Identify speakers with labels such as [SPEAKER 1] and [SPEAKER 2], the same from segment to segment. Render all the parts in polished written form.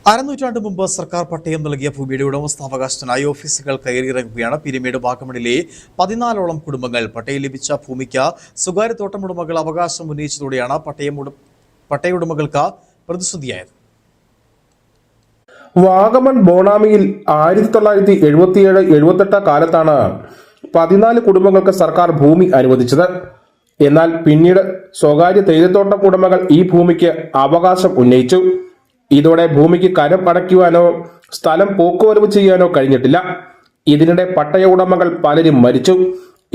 [SPEAKER 1] അരനൂറ്റാണ്ട് മുമ്പ് സർക്കാർ പട്ടയം നൽകിയ ഭൂമിയുടെ ഉടമസ്ഥാവകാശത്തിനായി ഓഫീസുകൾ കയറിയിറങ്ങുകയാണ്. പീരുമേട് വാഗമണിലെ 14ഓളം കുടുംബങ്ങൾ പട്ടയം ലഭിച്ച ഭൂമിക്ക് സ്വകാര്യ തോട്ടമുടമകൾ അവകാശം ഉന്നയിച്ചതോടെയാണ് പട്ടയുടമകൾക്ക് പ്രതിസന്ധിയായത്.
[SPEAKER 2] വാഗമൺ ബോണാമിയിൽ 1977-78 കാലത്താണ് 14 കുടുംബങ്ങൾക്ക് സർക്കാർ ഭൂമി അനുവദിച്ചത്. എന്നാൽ പിന്നീട് സ്വകാര്യ തേയിലത്തോട്ടം ഉടമകൾ ഈ ഭൂമിക്ക് അവകാശം ഉന്നയിച്ചു. ഇതോടെ ഭൂമിക്ക് കരം അടയ്ക്കുവാനോ സ്ഥലം പോക്കുവരവ് ചെയ്യാനോ കഴിഞ്ഞിട്ടില്ല. ഇതിനിടെ പട്ടയ ഉടമകൾ പലരും മരിച്ചു.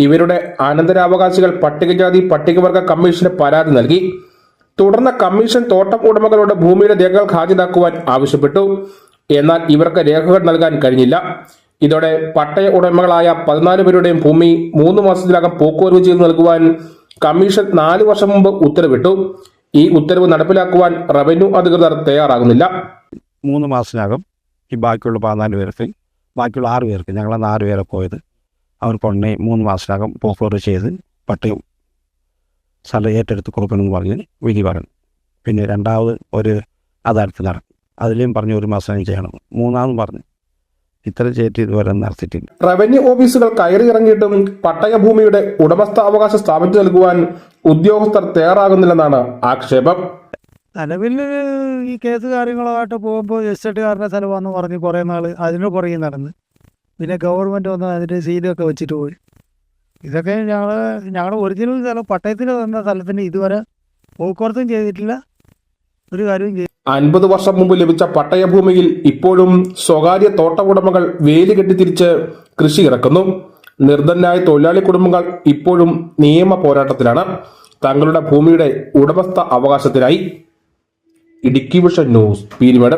[SPEAKER 2] ഇവരുടെ അനന്തരാവകാശികൾ പട്ടികജാതി പട്ടികവർഗ കമ്മീഷന് പരാതി നൽകി. തുടർന്ന് കമ്മീഷൻ തോട്ടം ഉടമകളോട് ഭൂമിയുടെ രേഖകൾ ഹാജരാക്കുവാൻ ആവശ്യപ്പെട്ടു. എന്നാൽ ഇവർക്ക് രേഖകൾ നൽകാൻ കഴിഞ്ഞില്ല. ഇതോടെ പട്ടയ ഉടമകളായ 14 പേരുടെയും ഭൂമി 3 മാസത്തിനകം പോക്കുവരവ് ചെയ്ത് നൽകുവാൻ കമ്മീഷൻ 4 വർഷം മുമ്പ് ഉത്തരവിട്ടു. ഈ ഉത്തരവ് നടപ്പിലാക്കുവാൻ റവന്യൂ അധികൃതർ തയ്യാറാകുന്നില്ല.
[SPEAKER 3] 3 മാസത്തിനകം ഈ ബാക്കിയുള്ള 14 പേർക്ക്, ബാക്കിയുള്ള 6 പേർക്ക്, ഞങ്ങൾ 4 പേരെ പോയത്, അവർക്കൊണ്ടേ 3 മാസത്തിനകം പോക്കുവരവ് ചെയ്ത് പട്ടയം സ്ഥലം ഏറ്റെടുത്ത് കൊടുക്കണമെന്ന് പറഞ്ഞ് വിധി പറഞ്ഞു. പിന്നെ രണ്ടാമത് ഒരു അദാലത്ത് നടത്തി, അതിലേയും പറഞ്ഞു 1 മാസം ചെയ്യണം. മൂന്നാമതും പറഞ്ഞു ഇത്ര ചെയ്തിട്ട് ഇതുവരെ നടത്തിയിട്ടില്ല.
[SPEAKER 2] റവന്യൂ ഓഫീസുകൾ കയറിയിറങ്ങിയിട്ടും പട്ടയഭൂമിയുടെ ഉടമസ്ഥാവകാശം സ്ഥാപിച്ചു നൽകുവാൻ ഉദ്യോഗസ്ഥർ തയ്യാറാകുന്നില്ലെന്നാണ് ആക്ഷേപം.
[SPEAKER 4] നിലവിൽ ഈ കേസ് കാര്യങ്ങളായിട്ട് പോകുമ്പോൾ എസ്റ്റേറ്റുകാരുടെ സ്ഥലമാണെന്ന് പറഞ്ഞ് കുറേ നാൾ അതിന് പുറകെ നടന്ന്, പിന്നെ ഗവൺമെൻറ് വന്ന് അതിൻ്റെ സീലൊക്കെ വെച്ചിട്ട് പോയി. ഇതൊക്കെ ഞങ്ങളുടെ ഒറിജിനൽ സ്ഥലം പട്ടയത്തിൽ തന്ന സ്ഥലത്തിന് ഇതുവരെ പോക്കുവരത്തും ചെയ്തിട്ടില്ല, ഒരു കാര്യവും ചെയ്തു.
[SPEAKER 2] 50 വർഷം മുമ്പ് ലഭിച്ച പട്ടയഭൂമിയിൽ ഇപ്പോഴും സ്വകാര്യ തോട്ട ഉടമകൾ വേലി കെട്ടിത്തിരിച്ച് കൃഷി ഇറക്കുന്നു. നിർധനായ തൊഴിലാളി കുടുംബങ്ങൾ ഇപ്പോഴും നിയമ പോരാട്ടത്തിലാണ് തങ്ങളുടെ ഭൂമിയുടെ ഉടമസ്ഥ അവകാശത്തിനായി. Idukki vision news, Peermade.